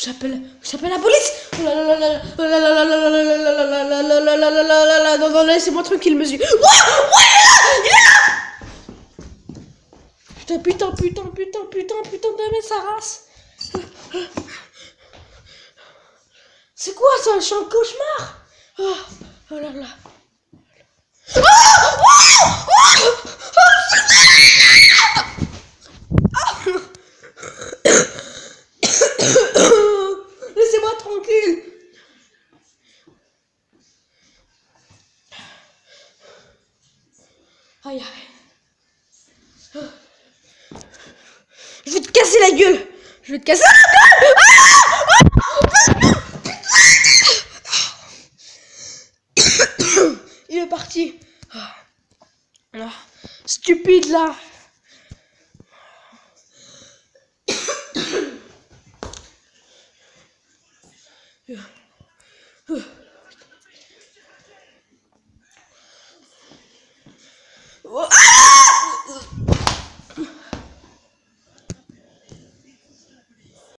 J'appelle la police. Non, laissez-moi tranquille, monsieur. Il est là. Putain de mais sa race. C'est quoi ça? Je suis un cauchemar. Oh là là. Laissez-moi tranquille. Aïe. Je vais te casser la gueule. Je vais te casser la gueule. Il est parti. Stupide là.